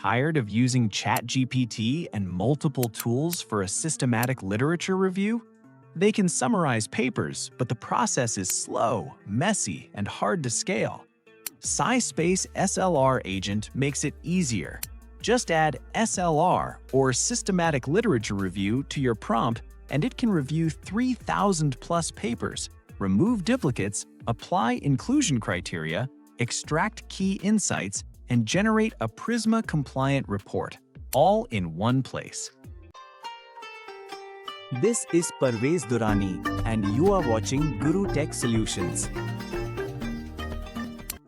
Tired of using ChatGPT and multiple tools for a systematic literature review? They can summarize papers, but the process is slow, messy, and hard to scale. SciSpace SLR Agent makes it easier. Just add SLR, or Systematic Literature Review, to your prompt, and it can review 3,000-plus papers, remove duplicates, apply inclusion criteria, extract key insights, and generate a PRISMA-compliant report, all in one place. This is Parvez Durrani, and you are watching Guru Tech Solutions.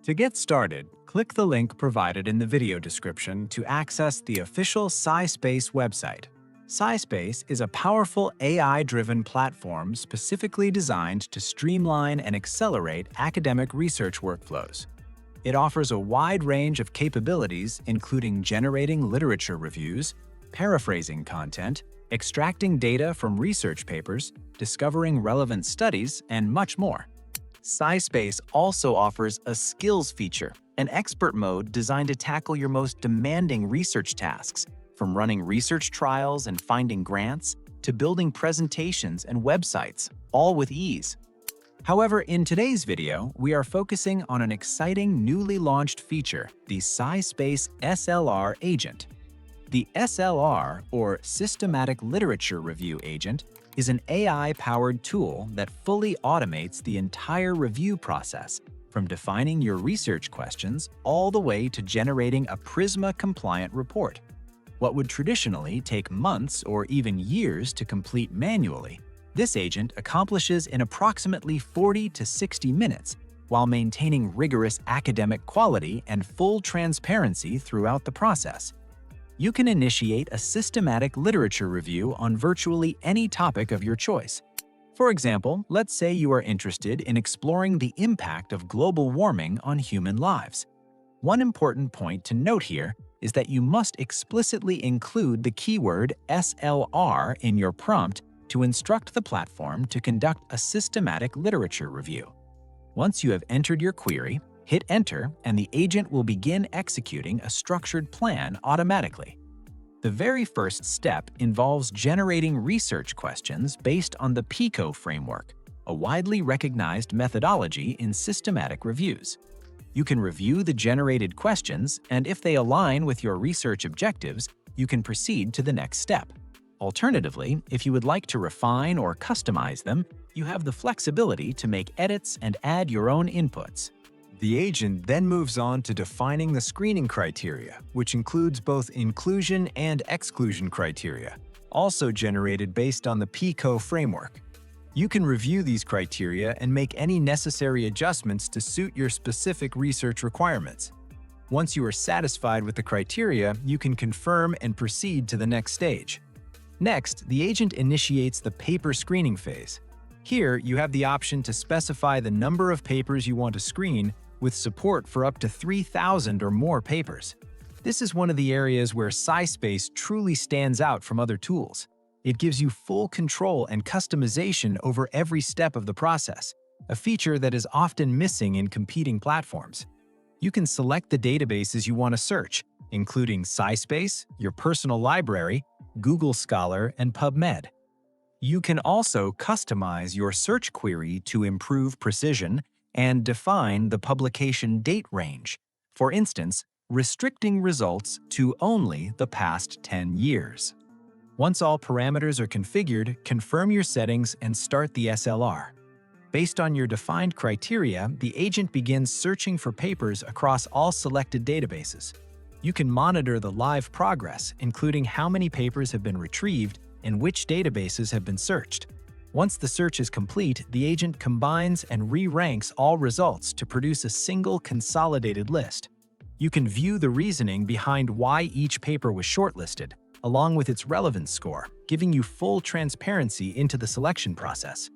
To get started, click the link provided in the video description to access the official SciSpace website. SciSpace is a powerful AI-driven platform specifically designed to streamline and accelerate academic research workflows. It offers a wide range of capabilities, including generating literature reviews, paraphrasing content, extracting data from research papers, discovering relevant studies, and much more. SciSpace also offers a skills feature, an expert mode designed to tackle your most demanding research tasks, from running research trials and finding grants to building presentations and websites, all with ease. However, in today's video, we are focusing on an exciting newly launched feature, the SciSpace SLR Agent. The SLR, or Systematic Literature Review Agent, is an AI-powered tool that fully automates the entire review process, from defining your research questions all the way to generating a PRISMA-compliant report. What would traditionally take months or even years to complete manually, this agent accomplishes in approximately 40 to 60 minutes while maintaining rigorous academic quality and full transparency throughout the process. You can initiate a systematic literature review on virtually any topic of your choice. For example, let's say you are interested in exploring the impact of global warming on human lives. One important point to note here is that you must explicitly include the keyword SLR in your prompt to instruct the platform to conduct a systematic literature review. Once you have entered your query, hit Enter and the agent will begin executing a structured plan automatically. The very first step involves generating research questions based on the PICO framework, a widely recognized methodology in systematic reviews. You can review the generated questions, and if they align with your research objectives, you can proceed to the next step. Alternatively, if you would like to refine or customize them, you have the flexibility to make edits and add your own inputs. The agent then moves on to defining the screening criteria, which includes both inclusion and exclusion criteria, also generated based on the PICO framework. You can review these criteria and make any necessary adjustments to suit your specific research requirements. Once you are satisfied with the criteria, you can confirm and proceed to the next stage. Next, the agent initiates the paper screening phase. Here, you have the option to specify the number of papers you want to screen, with support for up to 3,000 or more papers. This is one of the areas where SciSpace truly stands out from other tools. It gives you full control and customization over every step of the process, a feature that is often missing in competing platforms. You can select the databases you want to search, including SciSpace, your personal library, Google Scholar, and PubMed. You can also customize your search query to improve precision and define the publication date range, for instance, restricting results to only the past 10 years. Once all parameters are configured, confirm your settings and start the SLR. Based on your defined criteria, the agent begins searching for papers across all selected databases. You can monitor the live progress, including how many papers have been retrieved and which databases have been searched. Once the search is complete, the agent combines and re-ranks all results to produce a single consolidated list. You can view the reasoning behind why each paper was shortlisted, along with its relevance score, giving you full transparency into the selection process.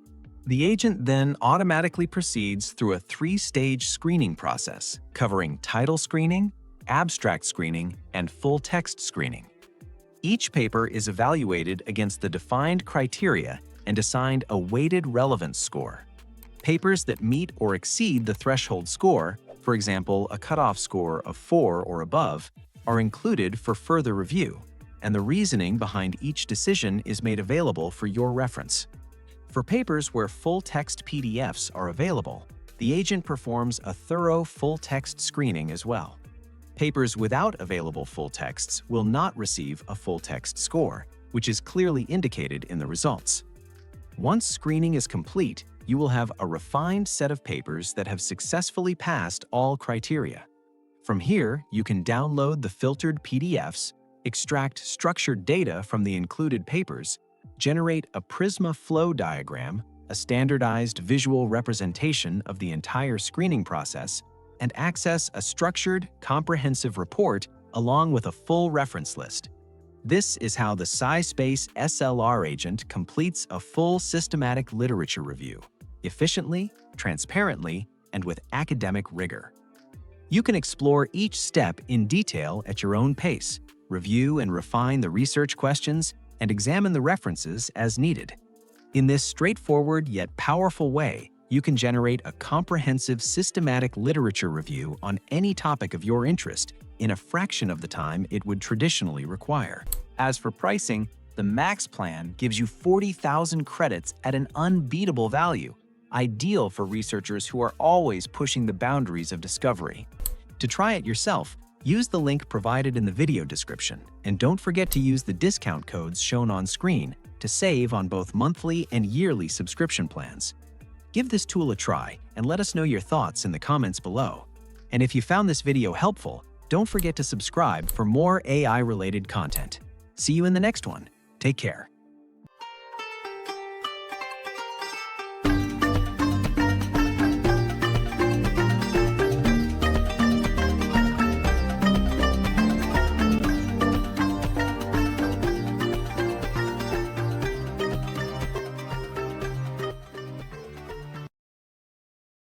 The agent then automatically proceeds through a 3-stage screening process, covering title screening, abstract screening, and full-text screening. Each paper is evaluated against the defined criteria and assigned a weighted relevance score. Papers that meet or exceed the threshold score, for example, a cutoff score of 4 or above, are included for further review, and the reasoning behind each decision is made available for your reference. For papers where full-text PDFs are available, the agent performs a thorough full-text screening as well. Papers without available full texts will not receive a full-text score, which is clearly indicated in the results. Once screening is complete, you will have a refined set of papers that have successfully passed all criteria. From here, you can download the filtered PDFs, extract structured data from the included papers, generate a PRISMA flow diagram, a standardized visual representation of the entire screening process, and access a structured, comprehensive report along with a full reference list. This is how the SciSpace SLR agent completes a full systematic literature review, efficiently, transparently, and with academic rigor. You can explore each step in detail at your own pace, review and refine the research questions, and examine the references as needed. In this straightforward yet powerful way, you can generate a comprehensive systematic literature review on any topic of your interest in a fraction of the time it would traditionally require. As for pricing, the Max plan gives you 40,000 credits at an unbeatable value, ideal for researchers who are always pushing the boundaries of discovery. To try it yourself, use the link provided in the video description, and don't forget to use the discount codes shown on screen to save on both monthly and yearly subscription plans. Give this tool a try and let us know your thoughts in the comments below. And if you found this video helpful, don't forget to subscribe for more AI-related content. See you in the next one. Take care.